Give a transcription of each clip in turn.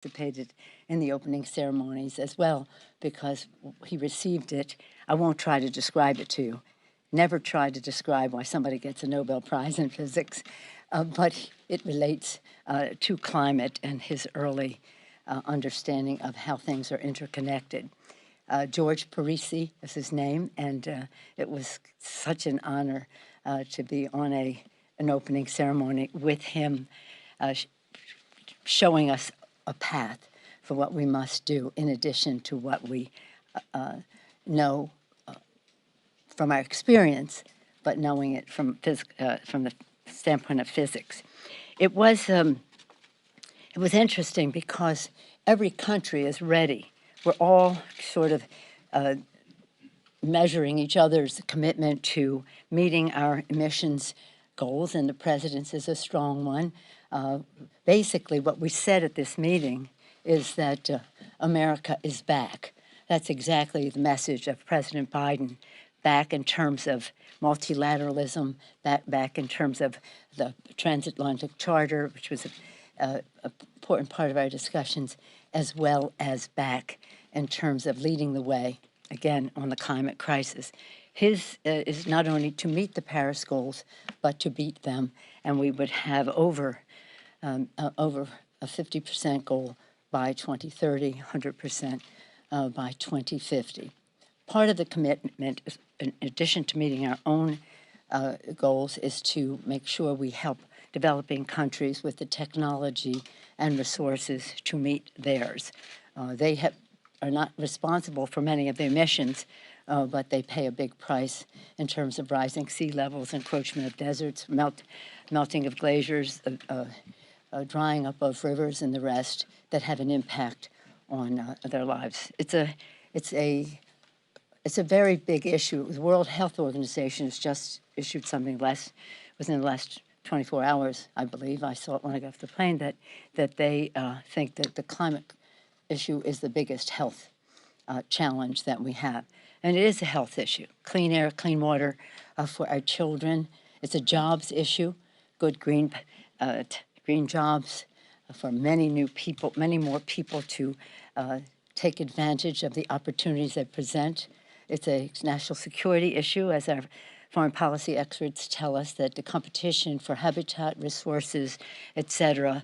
participated in the opening ceremonies as well because he received it. I won't try to describe it to you. Never try to describe why somebody gets a Nobel Prize in physics, but it relates to climate and his early understanding of how things are interconnected. George Parisi is his name, and it was such an honor to be on an opening ceremony with him, showing us a path for what we must do in addition to what we know from our experience, but knowing it from the standpoint of physics. It was interesting because every country is ready. We're all sort of measuring each other's commitment to meeting our emissions goals, and the president's is a strong one. Basically, what we said at this meeting is that America is back. That's exactly the message of President Biden, back in terms of multilateralism, back in terms of the transatlantic charter, which was an important part of our discussions, as well as back in terms of leading the way, again, on the climate crisis. His is not only to meet the Paris goals, but to beat them, and we would have over a 50% goal by 2030, 100% by 2050. Part of the commitment, in addition to meeting our own goals, is to make sure we help developing countries with the technology and resources to meet theirs. They are not responsible for many of the emissions, but they pay a big price in terms of rising sea levels, encroachment of deserts, melting of glaciers, drying up of rivers, and the rest that have an impact on their lives. It's a very big issue. The World Health Organization has just issued something within the last 24 hours, I believe. I saw it when I got off the plane, that they think that the climate issue is the biggest health challenge that we have. And it is a health issue. Clean air, clean water for our children. It's a jobs issue. Good green jobs for many more people to take advantage of the opportunities they present. It's a national security issue, as our foreign policy experts tell us, that the competition for habitat, resources, et cetera,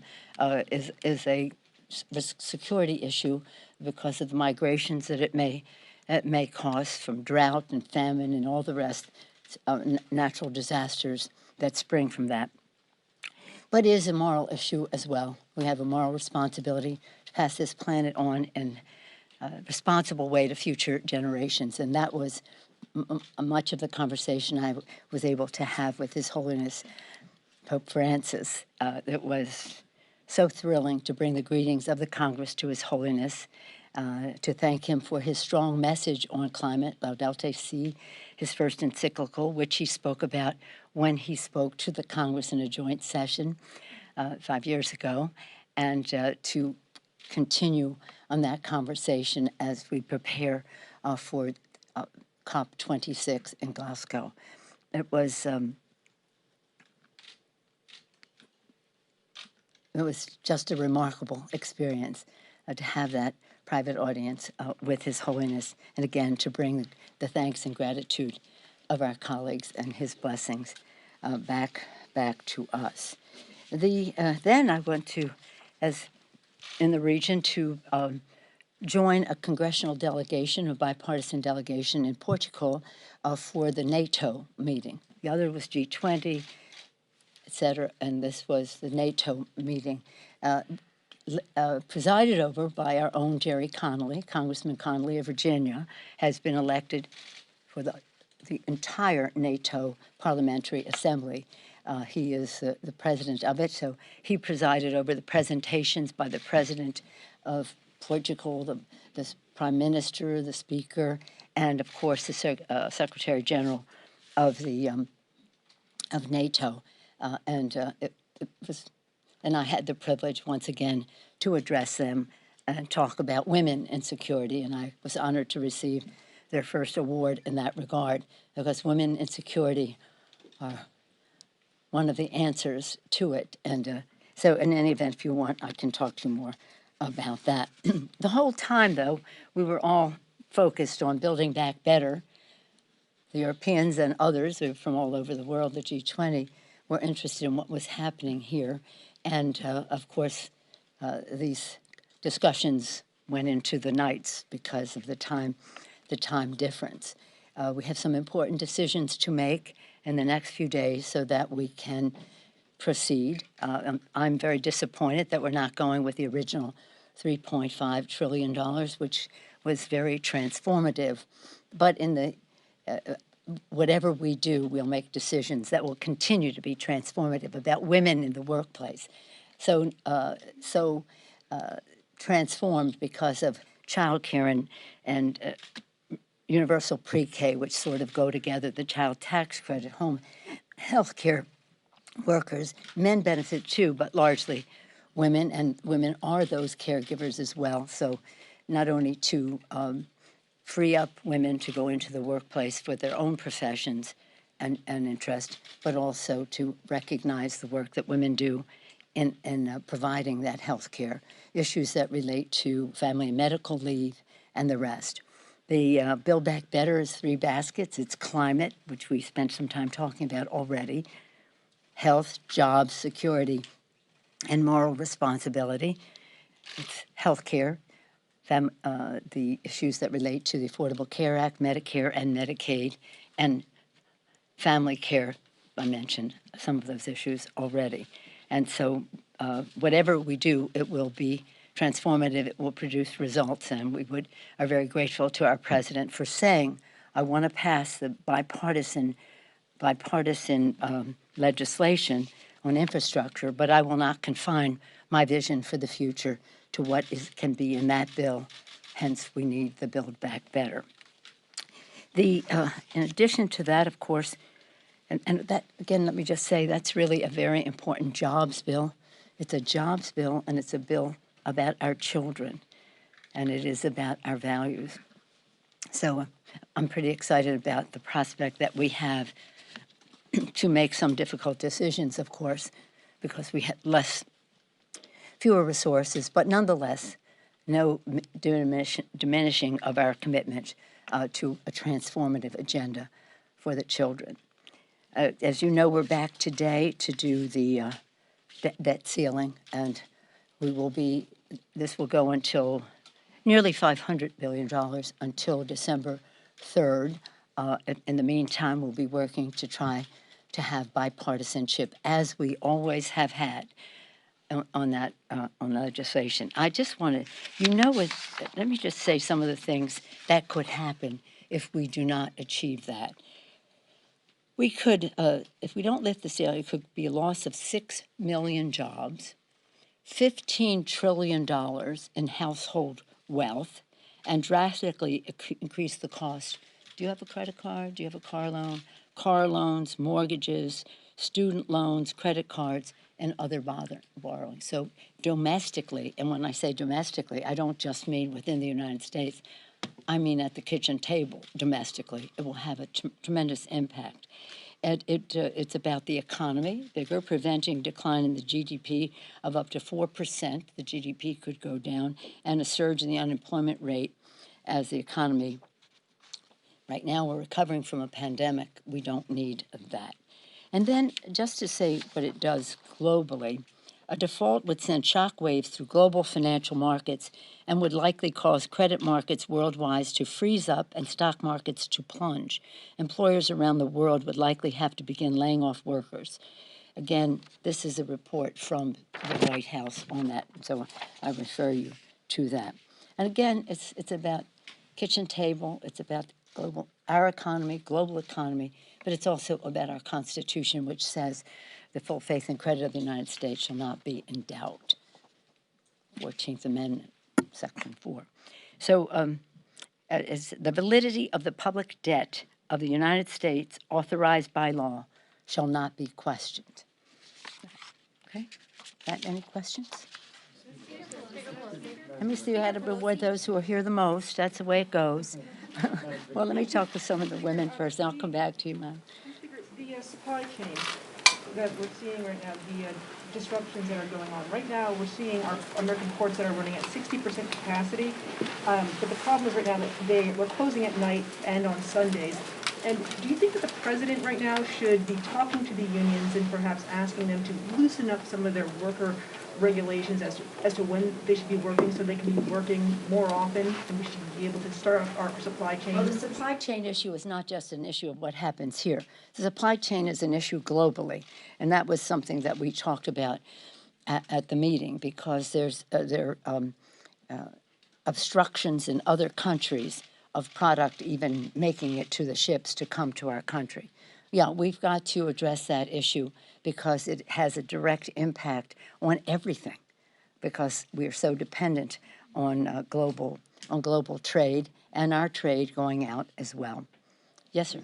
is a security issue because of the migrations that it may cause from drought and famine and all the rest, natural disasters that spring from that. But it is a moral issue as well. We have a moral responsibility to pass this planet on in a responsible way to future generations, and that was much of the conversation I was able to have with His Holiness Pope Francis. It was so thrilling to bring the greetings of the Congress to His Holiness, to thank him for his strong message on climate, Laudato Si', his first encyclical, which he spoke about when he spoke to the Congress in a joint session 5 years ago, and to continue on that conversation as we prepare for COP26 in Glasgow. It was just a remarkable experience to have that private audience with His Holiness, and again to bring the thanks and gratitude of our colleagues and his blessings back to us. Then I went to, as in the region, to join a congressional delegation, a bipartisan delegation in Portugal for the NATO meeting. The other was G20, et cetera, and this was the NATO meeting, presided over by our own Jerry Connolly. Congressman Connolly of Virginia has been elected for the entire NATO Parliamentary Assembly. He is the president of it, so he presided over the presentations by the president of Portugal, the prime minister, the speaker, and of course the secretary general of the of NATO. And I had the privilege once again to address them and talk about women in security, and I was honored to receive their first award in that regard, because women in security are one of the answers to it. And so in any event, if you want, I can talk to you more about that. The whole time, though, we were all focused on building back better. The Europeans and others from all over the world, the G20, were interested in what was happening here. And of course, these discussions went into the nights because of the time difference. We have some important decisions to make in the next few days so that we can proceed. I'm very disappointed that we're not going with the original $3.5 trillion, which was very transformative. But in the whatever we do, we'll make decisions that will continue to be transformative about women in the workplace. So transformed because of childcare and universal pre-K, which sort of go together, the child tax credit, home health care workers. Men benefit too, but largely women, and women are those caregivers as well. So not only to free up women to go into the workplace for their own professions and interest, but also to recognize the work that women do in providing that health care, issues that relate to family and medical leave and the rest. The Build Back Better is 3 baskets. It's climate, which we spent some time talking about already, health, jobs, security, and moral responsibility. It's health care, the issues that relate to the Affordable Care Act, Medicare and Medicaid, and family care. I mentioned some of those issues already. And so whatever we do, it will be transformative. It will produce results. And we are very grateful to our president for saying, I want to pass the bipartisan legislation on infrastructure, but I will not confine my vision for the future to what can be in that bill. Hence, we need the Build Back Better. In addition to that, of course, and that, again, let me just say, that's really a very important jobs bill. It's a jobs bill, and it's a bill about our children, and it is about our values. So I'm pretty excited about the prospect that we have to make some difficult decisions, of course, because we had fewer resources, but nonetheless, no diminishing of our commitment to a transformative agenda for the children. As you know, we're back today to do the debt ceiling, and this will go until nearly $500 billion until December 3rd. In the meantime, we'll be working to try to have bipartisanship, as we always have had on that legislation. I just want to, let me just say some of the things that could happen if we do not achieve that. We could, if we don't lift the ceiling, it could be a loss of 6 million jobs, $15 trillion in household wealth, and drastically increase the cost. Do you have a credit card? Do you have a car loan? Car loans, mortgages, student loans, credit cards, and other borrowing. So domestically, and when I say domestically, I don't just mean within the United States, I mean at the kitchen table domestically. It will have a tremendous impact. And it's about the economy, bigger, preventing decline in the GDP of up to 4%. The GDP could go down, and a surge in the unemployment rate as the economy. Right now, we're recovering from a pandemic. We don't need that. And then, just to say what it does globally, a default would send shockwaves through global financial markets and would likely cause credit markets worldwide to freeze up and stock markets to plunge. Employers around the world would likely have to begin laying off workers. Again, this is a report from the White House on that, so I refer you to that. And again, it's about kitchen table, it's about our economy, global economy, but it's also about our Constitution, which says the full faith and credit of the United States shall not be in doubt. 14th Amendment, Section 4. So the validity of the public debt of the United States authorized by law shall not be questioned. Okay? Any questions? Let me see how to reward those who are here the most. That's the way it goes. Well, let me talk to some of the women first, and I'll come back to you, ma'am. The supply chain that we're seeing right now, the disruptions that are going on. Right now, we're seeing our American ports that are running at 60% capacity, but the problem is right now that we're closing at night and on Sundays. And do you think that the president right now should be talking to the unions and perhaps asking them to loosen up some of their worker regulations as to when they should be working, so they can be working more often, and we should be able to start our supply chain? Well, the supply chain issue is not just an issue of what happens here. The supply chain is an issue globally, and that was something that we talked about at the meeting, because there are obstructions in other countries of product even making it to the ships to come to our country. Yeah, we've got to address that issue because it has a direct impact on everything, because we are so dependent on global trade and our trade going out as well. Yes, sir.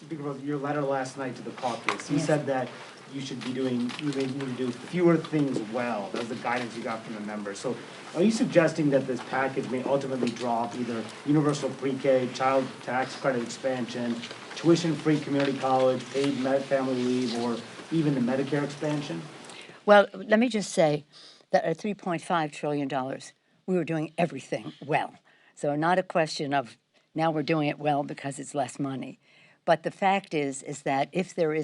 Speaker, of your letter last night to the caucus, you Yes. said that you may need to do fewer things well. That was the guidance you got from the members. So are you suggesting that this package may ultimately drop either universal pre-K, child tax credit expansion, tuition-free community college, paid family leave, or even the Medicare expansion? Well, let me just say that at $3.5 trillion, we were doing everything well. So not a question of now we're doing it well because it's less money. But the fact is that if there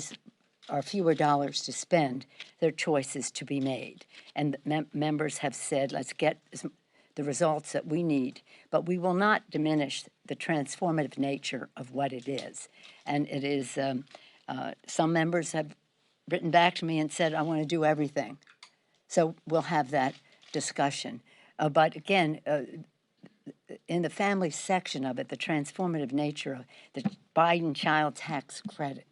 are fewer dollars to spend, there are choices to be made. And members have said, let's get the results that we need, but we will not diminish the transformative nature of what it is. And it is, some members have written back to me and said, I want to do everything. So we'll have that discussion. But again, in the family section of it, the transformative nature of the Biden child tax credit,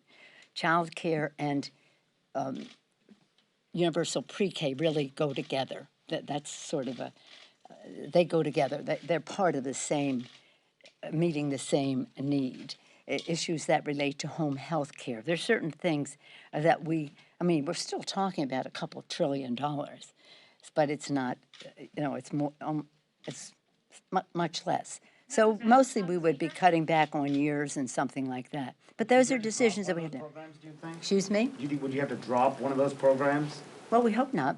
child care and universal pre-K really go together. That's sort of they go together. They're part of the same, meeting the same need. Issues that relate to home health care. There's certain things that we're still talking about a couple $1 trillion, but it's not, it's more, it's much less. So mostly we would be cutting back on years and something like that. But those are decisions that we have to. Programs, do you think? Excuse me? Would you have to drop one of those programs? Well, we hope not.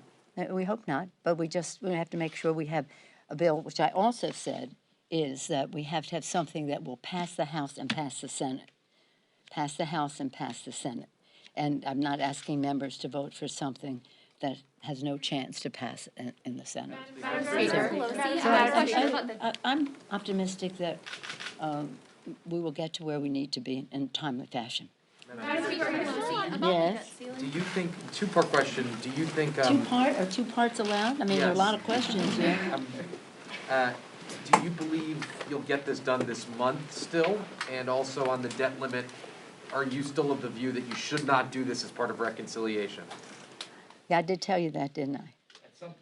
We hope not. But we have to make sure we have a bill, which I also said is that we have to have something that will pass the House and pass the Senate. Pass the House and pass the Senate. And I'm not asking members to vote for something that has no chance to pass in the Senate. I'm optimistic that we will get to where we need to be in timely fashion. Yes. Do you think, two-part question, do you think... Two parts allowed? I mean, there are a lot of questions here. Do you believe you'll get this done this month still? And also on the debt limit, are you still of the view that you should not do this as part of reconciliation? Yeah, I did tell you that, didn't I?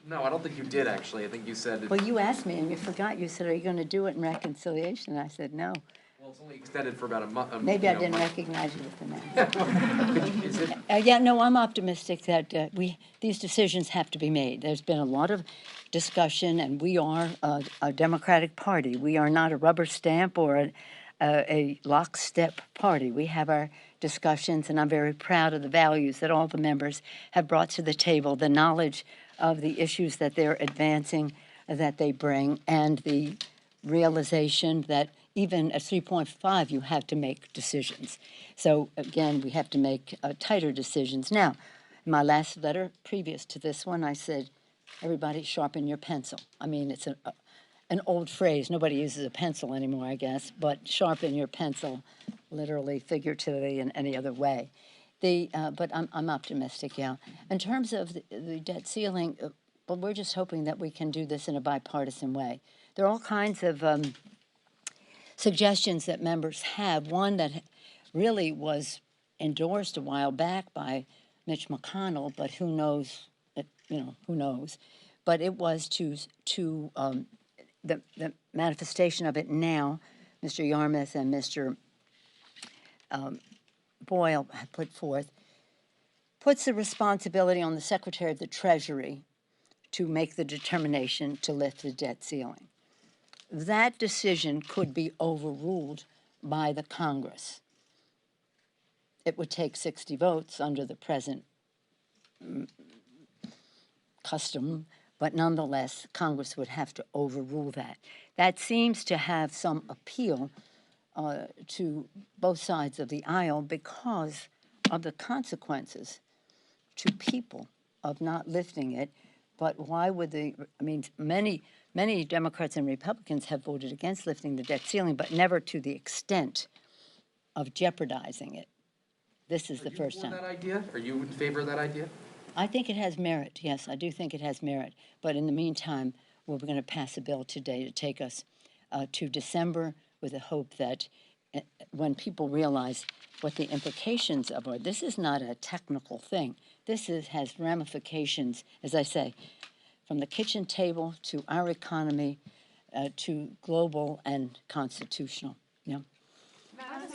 No, I don't think you did, actually. I think you said... Well, you asked me and you forgot. You said, are you going to do it in reconciliation? And I said, no. Well, it's only extended for about a month. Maybe I didn't recognize you with the name. Is it... Yeah, no, I'm optimistic that these decisions have to be made. There's been a lot of discussion, and we are a Democratic Party. We are not a rubber stamp or a lockstep party. We have our discussions, and I'm very proud of the values that all the members have brought to the table, the knowledge of the issues that they're advancing, that they bring, and the realization that even at 3.5, you have to make decisions. So again, we have to make tighter decisions. Now, in my last letter previous to this one, I said, everybody sharpen your pencil. I mean, it's an old phrase. Nobody uses a pencil anymore, I guess, but sharpen your pencil, literally, figuratively, in any other way. But I'm optimistic, yeah. In terms of the debt ceiling, well, we're just hoping that we can do this in a bipartisan way. There are all kinds of suggestions that members have. One that really was endorsed a while back by Mitch McConnell, but who knows? Who knows? But it was the manifestation of it now. Mr. Yarmouth and Mr. Boyle have put forth, puts the responsibility on the Secretary of the Treasury to make the determination to lift the debt ceiling. That decision could be overruled by the Congress. It would take 60 votes under the present custom, but nonetheless, Congress would have to overrule that. That seems to have some appeal to both sides of the aisle because of the consequences to people of not lifting it. But why would many Democrats and Republicans have voted against lifting the debt ceiling, but never to the extent of jeopardizing it. This is the first time. Are you for that idea? Are you in favor of that idea? I think it has merit. Yes, I do think it has merit. But in the meantime, we're going to pass a bill today to take us to December with the hope that when people realize what the implications of it, this is not a technical thing. This has ramifications, as I say, from the kitchen table to our economy to global and constitutional. Yeah.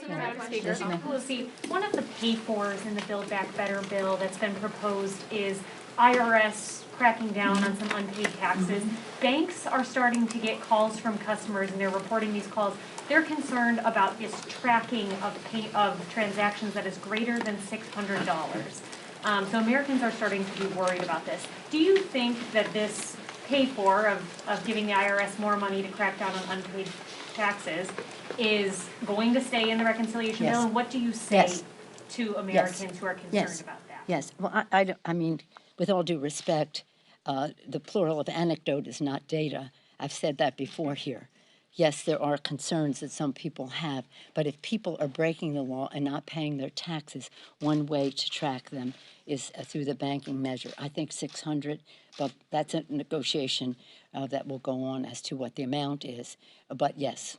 Madam Speaker, Yes, ma'am. Pelosi, one of the pay-fors in the Build Back Better bill that's been proposed is IRS cracking down on some unpaid taxes. Banks are starting to get calls from customers, and they're reporting these calls. They're concerned about this tracking of transactions that is greater than $600. So Americans are starting to be worried about this. Do you think that this pay-for of giving the IRS more money to crack down on unpaid taxes is going to stay in the reconciliation Yes. bill? And what do you say Yes. to Americans who are concerned Yes. about that? Yes. Well, I mean, with all due respect, the plural of anecdote is not data. I've said that before here. Yes, there are concerns that some people have, but if people are breaking the law and not paying their taxes, one way to track them is through the banking measure. I think 600, but that's a negotiation that will go on as to what the amount is. But yes.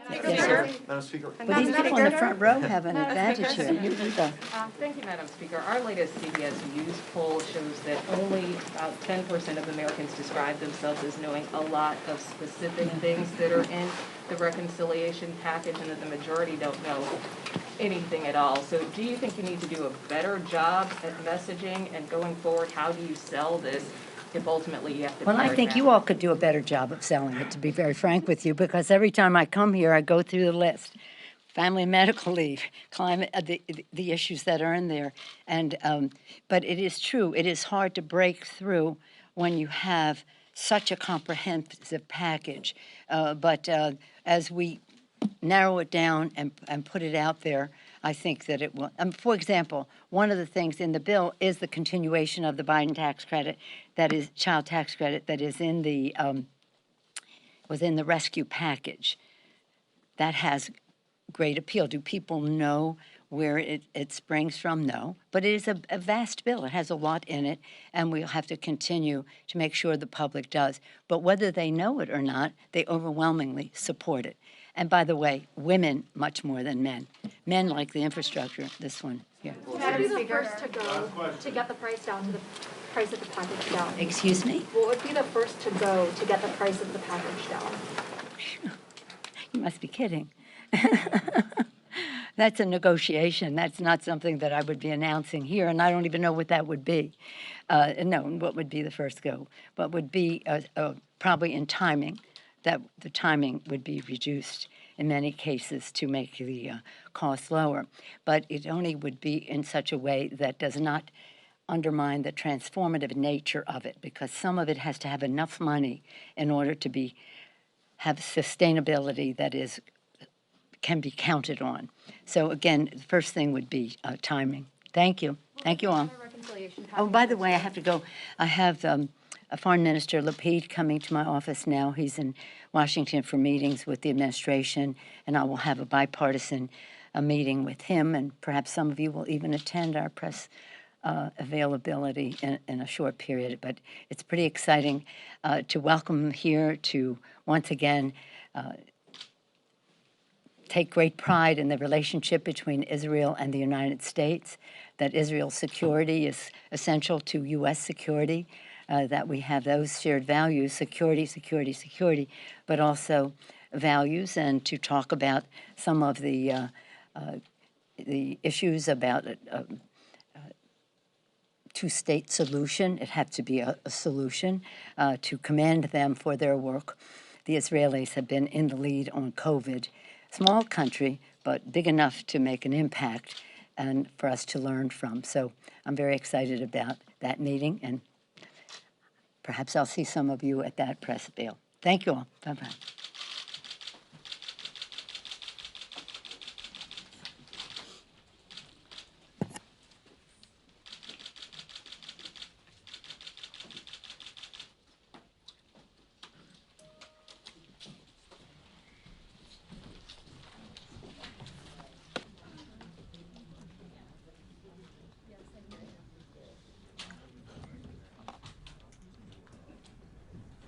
Yes, sir. Madam Speaker. But these people in the front row have an advantage here. You go. Thank you, Madam Speaker. Our latest CBS News poll shows that only about 10% of Americans describe themselves as knowing a lot of specific things that are in the reconciliation package, and that the majority don't know anything at all. So do you think you need to do a better job at messaging, and going forward, how do you sell this if ultimately you have to Well, I pare it think back? you all could do a better job of selling it, to be very frank with you, because every time I come here, I go through the list. Family and medical leave, climate, the issues that are in there. And, but it is true, it is hard to break through when you have such a comprehensive package. But as we narrow it down and put it out there, I think that it will. For example, one of the things in the bill is the continuation of the Biden tax credit, that is child tax credit, that is in the was in the rescue package. That has great appeal. Do people know where it springs from? No, but it is a vast bill. It has a lot in it, and we'll have to continue to make sure the public does. But whether they know it or not, they overwhelmingly support it. And by the way, women much more than men. Men like the infrastructure, this one here. Madam Speaker, the first to go to get the price down to the price of the package down? Excuse me? What would be the first to go to get the price of the package down? You must be kidding. That's a negotiation. That's not something that I would be announcing here, and I don't even know what that would be. No, what would be the first go? What would be probably in timing, that the timing would be reduced in many cases to make the cost lower. But it only would be in such a way that does not undermine the transformative nature of it, because some of it has to have enough money in order to have sustainability that can be counted on. So again, the first thing would be timing. Thank you. Thank you all. Oh, by the way, I have to go. I have a Foreign Minister Lapid coming to my office now. He's in Washington for meetings with the administration, and I will have a bipartisan meeting with him, and perhaps some of you will even attend our press availability in a short period. But it's pretty exciting to welcome him here, to once again take great pride in the relationship between Israel and the United States, that Israel's security is essential to U.S. security, that we have those shared values, security, security, security, but also values, and to talk about some of the issues about two-state solution. It had to be a solution, to commend them for their work. The Israelis have been in the lead on COVID. Small country, but big enough to make an impact and for us to learn from. So I'm very excited about that meeting, and perhaps I'll see some of you at that press bill. Thank you all. Bye-bye.